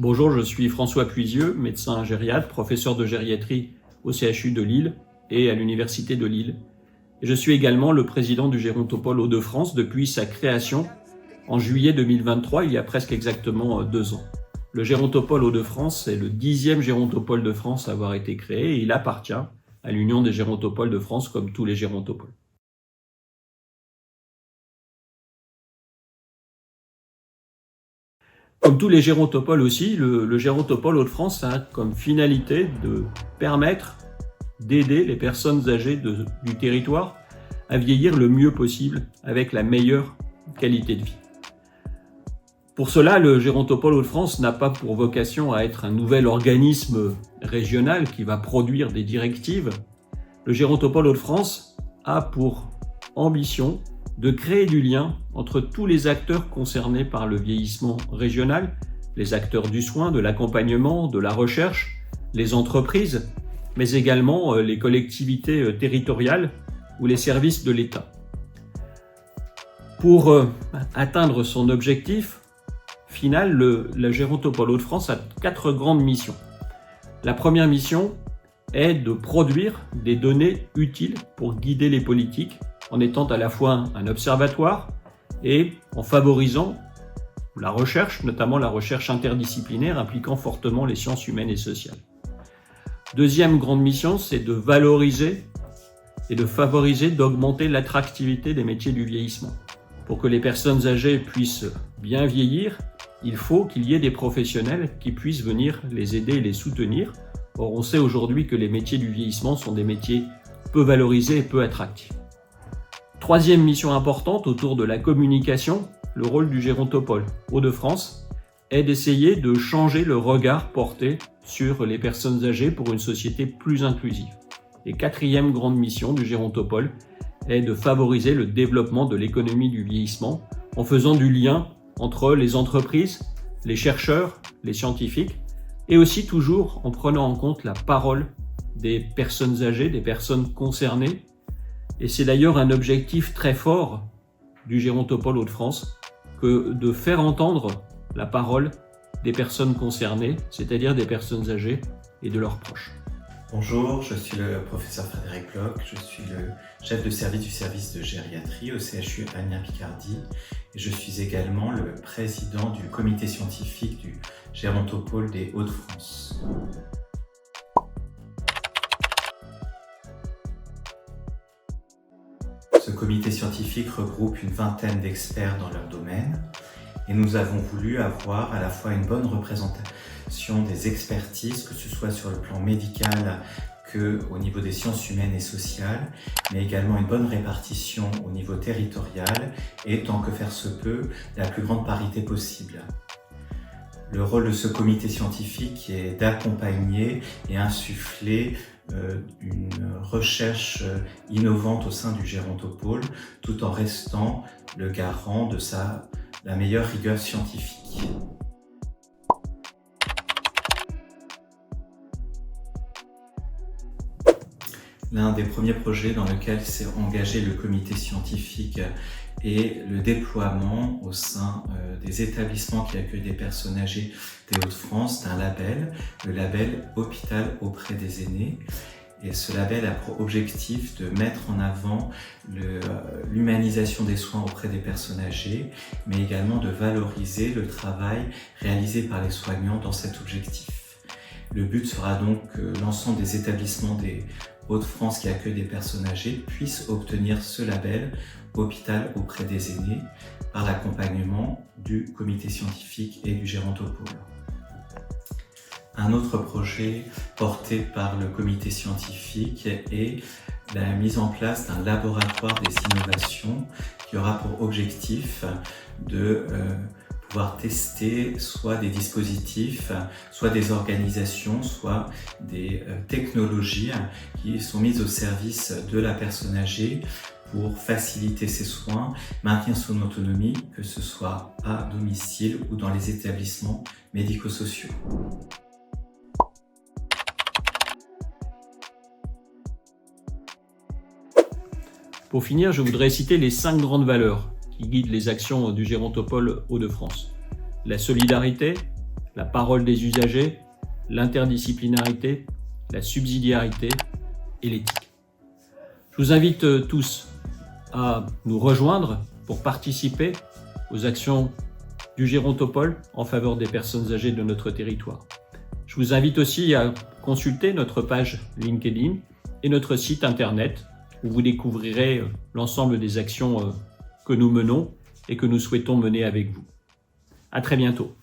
Bonjour, je suis François Puisieux, médecin gériatre, professeur de gériatrie au CHU de Lille et à l'Université de Lille. Et je suis également le président du Gérontopole Hauts-de-France depuis sa création en juillet 2023, il y a presque exactement 2 ans. Le Gérontopole Hauts-de-France est le 10e Gérontopole de France à avoir été créé et il appartient à l'Union des Gérontopoles de France comme tous les Gérontopoles. Comme tous les gérontopoles aussi, le Gérontopole Hauts-de-France a comme finalité de permettre d'aider les personnes âgées du territoire à vieillir le mieux possible avec la meilleure qualité de vie. Pour cela, le Gérontopole Hauts-de-France n'a pas pour vocation à être un nouvel organisme régional qui va produire des directives. Le Gérontopole Hauts-de-France a pour ambition de créer du lien entre tous les acteurs concernés par le vieillissement régional, les acteurs du soin, de l'accompagnement, de la recherche, les entreprises, mais également les collectivités territoriales ou les services de l'État. Pour atteindre son objectif final, le Gérontopole Hauts-de-France a 4 grandes missions. La première mission est de produire des données utiles pour guider les politiques en étant à la fois un observatoire et en favorisant la recherche, notamment la recherche interdisciplinaire impliquant fortement les sciences humaines et sociales. Deuxième grande mission, c'est de valoriser et de favoriser, d'augmenter l'attractivité des métiers du vieillissement. Pour que les personnes âgées puissent bien vieillir, il faut qu'il y ait des professionnels qui puissent venir les aider et les soutenir. Or, on sait aujourd'hui que les métiers du vieillissement sont des métiers peu valorisés et peu attractifs. Troisième mission importante autour de la communication, le rôle du Gérontopole Hauts-de-France est d'essayer de changer le regard porté sur les personnes âgées pour une société plus inclusive. Et quatrième grande mission du Gérontopole est de favoriser le développement de l'économie du vieillissement en faisant du lien entre les entreprises, les chercheurs, les scientifiques et aussi toujours en prenant en compte la parole des personnes âgées, des personnes concernées. Et c'est d'ailleurs un objectif très fort du Gérontopole Hauts-de-France que de faire entendre la parole des personnes concernées, c'est-à-dire des personnes âgées et de leurs proches. Bonjour, je suis le professeur Frédéric Bloch, je suis le chef de service du service de gériatrie au CHU Amiens-Picardie et je suis également le président du comité scientifique du Gérontopole des Hauts-de-France. Ce comité scientifique regroupe une vingtaine d'experts dans leur domaine et nous avons voulu avoir à la fois une bonne représentation des expertises, que ce soit sur le plan médical qu'au niveau des sciences humaines et sociales, mais également une bonne répartition au niveau territorial et, tant que faire se peut, la plus grande parité possible. Le rôle de ce comité scientifique est d'accompagner et insuffler une recherche innovante au sein du Gérontopole, tout en restant le garant de la meilleure rigueur scientifique. L'un des premiers projets dans lequel s'est engagé le comité scientifique est le déploiement au sein des établissements qui accueillent des personnes âgées des Hauts-de-France d'un label, le label Hôpital auprès des aînés. Et ce label a pour objectif de mettre en avant l'humanisation des soins auprès des personnes âgées, mais également de valoriser le travail réalisé par les soignants dans cet objectif. Le but sera donc que l'ensemble des établissements des Hauts-de-France qui accueillent des personnes âgées puissent obtenir ce label Hôpital auprès des aînés par l'accompagnement du comité scientifique et du Gérontopole. Un autre projet porté par le comité scientifique est la mise en place d'un laboratoire des innovations qui aura pour objectif de pouvoir tester soit des dispositifs, soit des organisations, soit des technologies qui sont mises au service de la personne âgée pour faciliter ses soins, maintenir son autonomie, que ce soit à domicile ou dans les établissements médico-sociaux. Pour finir, je voudrais citer les 5 grandes valeurs qui guident les actions du Gérontopole Hauts-de-France. La solidarité, la parole des usagers, l'interdisciplinarité, la subsidiarité et l'éthique. Je vous invite tous à nous rejoindre pour participer aux actions du Gérontopole en faveur des personnes âgées de notre territoire. Je vous invite aussi à consulter notre page LinkedIn et notre site internet où vous découvrirez l'ensemble des actions que nous menons et que nous souhaitons mener avec vous. À très bientôt.